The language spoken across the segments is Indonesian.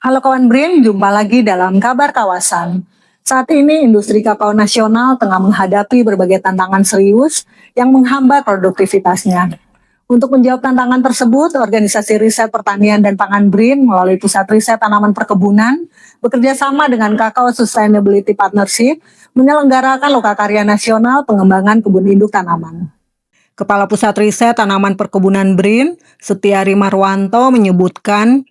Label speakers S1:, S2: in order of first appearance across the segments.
S1: Halo kawan Brin, jumpa lagi dalam Kabar Kawasan. Saat ini industri kakao nasional tengah menghadapi berbagai tantangan serius yang menghambat produktivitasnya. Untuk menjawab tantangan tersebut, Organisasi Riset Pertanian dan Pangan BRIN melalui Pusat Riset Tanaman Perkebunan bekerja sama dengan Kakao Sustainability Partnership menyelenggarakan lokakarya nasional pengembangan kebun induk tanaman. Kepala Pusat Riset Tanaman Perkebunan BRIN, Setiari Marwanto menyebutkan,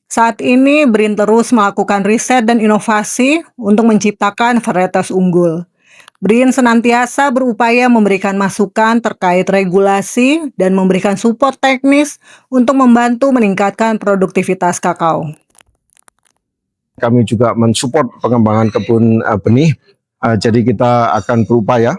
S1: saat ini BRIN terus melakukan riset dan inovasi untuk menciptakan varietas unggul. BRIN senantiasa berupaya memberikan masukan terkait regulasi dan memberikan support teknis untuk membantu meningkatkan produktivitas kakao.
S2: Kami juga mensupport pengembangan kebun benih, jadi kita akan berupaya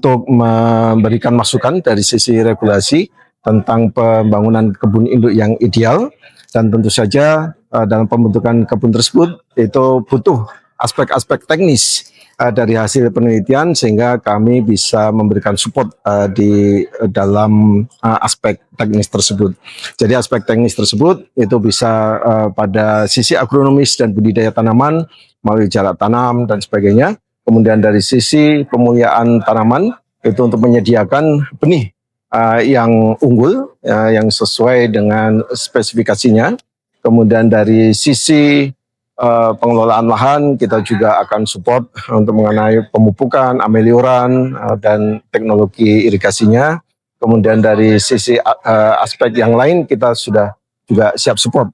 S2: untuk memberikan masukan dari sisi regulasi tentang pembangunan kebun induk yang ideal, dan tentu saja dalam pembentukan kebun tersebut itu butuh aspek-aspek teknis dari hasil penelitian sehingga kami bisa memberikan support di dalam aspek teknis tersebut. Jadi aspek teknis tersebut itu bisa pada sisi agronomis dan budidaya tanaman melalui jarak tanam dan sebagainya. Kemudian dari sisi pemuliaan tanaman itu untuk menyediakan benih yang unggul, yang sesuai dengan spesifikasinya. Kemudian dari sisi pengelolaan lahan kita juga akan support untuk mengenai pemupukan, amelioran dan teknologi irigasinya. Kemudian dari sisi aspek yang lain kita sudah juga siap support,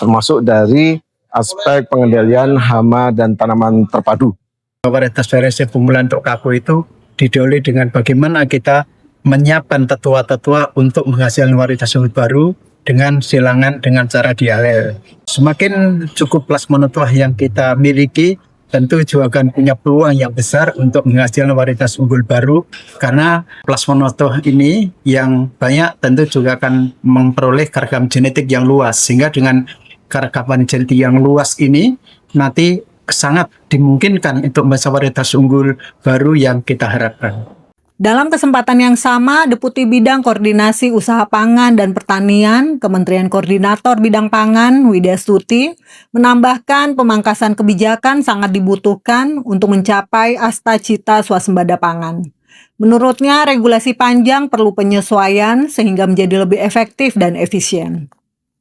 S2: termasuk dari aspek pengendalian hama dan tanaman terpadu.
S3: Varietas pemulihan untuk kakao itu didahului dengan bagaimana kita menyiapkan tetua-tetua untuk menghasilkan varietas unggul baru dengan silangan dengan cara dialel. Semakin cukup plasmanotoa yang kita miliki, tentu juga akan punya peluang yang besar untuk menghasilkan varietas unggul baru, karena plasmanotoa ini yang banyak tentu juga akan memperoleh keragam genetik yang luas, sehingga dengan keragaman genetik yang luas ini nanti sangat dimungkinkan untuk membaca varietas unggul baru yang kita harapkan.
S1: Dalam kesempatan yang sama, Deputi Bidang Koordinasi Usaha Pangan dan Pertanian, Kementerian Koordinator Bidang Pangan, Widya Stuti, menambahkan pemangkasan kebijakan sangat dibutuhkan untuk mencapai asta-cita swasembada pangan. Menurutnya, regulasi panjang perlu penyesuaian sehingga menjadi lebih efektif dan efisien.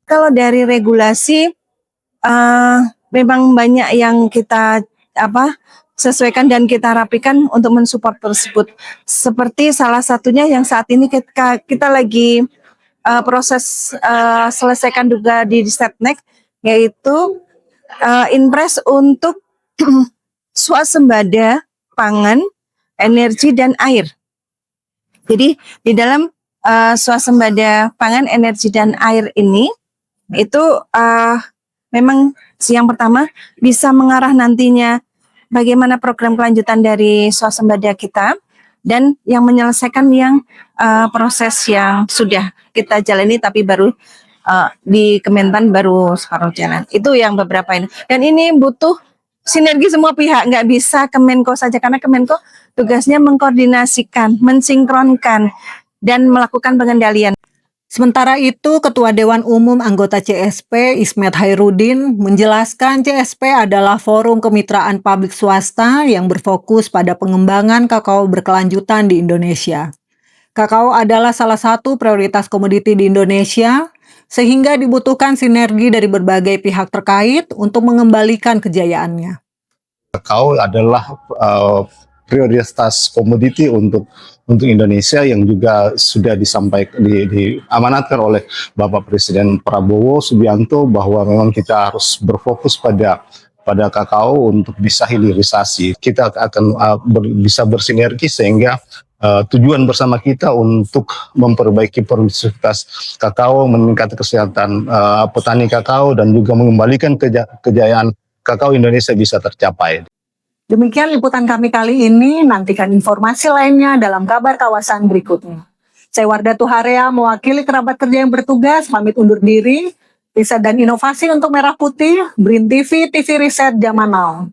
S4: Kalau dari regulasi, memang banyak yang kita sesuaikan dan kita rapikan untuk mensupport tersebut. Seperti salah satunya yang saat ini kita lagi proses selesaikan juga di Setnek, yaitu Inpres untuk swasembada pangan, energi dan air. Jadi di dalam swasembada pangan, energi dan air ini itu memang yang pertama bisa mengarah nantinya bagaimana program kelanjutan dari swasembada kita, dan yang menyelesaikan yang proses yang sudah kita jalani tapi baru di Kementan baru separuh jalan. Itu yang beberapa ini. Dan ini butuh sinergi semua pihak, nggak bisa Kemenko saja, karena Kemenko tugasnya mengkoordinasikan, mensinkronkan, dan melakukan pengendalian.
S1: Sementara itu, Ketua Dewan Umum Anggota CSP Ismet Hairudin menjelaskan CSP adalah forum kemitraan publik swasta yang berfokus pada pengembangan kakao berkelanjutan di Indonesia. Kakao adalah salah satu prioritas komoditi di Indonesia, sehingga dibutuhkan sinergi dari berbagai pihak terkait untuk mengembalikan kejayaannya.
S5: Kakao adalah prioritas komoditi untuk Indonesia yang juga sudah diamanatkan oleh Bapak Presiden Prabowo Subianto, bahwa memang kita harus berfokus pada kakao untuk bisa hilirisasi. Kita akan bisa bersinergi sehingga tujuan bersama kita untuk memperbaiki produktivitas kakao, meningkatkan kesehatan petani kakao, dan juga mengembalikan kejayaan kakao Indonesia bisa tercapai.
S1: Demikian liputan kami kali ini, nantikan informasi lainnya dalam Kabar Kawasan berikutnya. Saya Wardah Tuharea, mewakili kerabat kerja yang bertugas, pamit undur diri. Riset dan inovasi untuk Merah Putih, BRIN TV, TV Riset Zaman Now.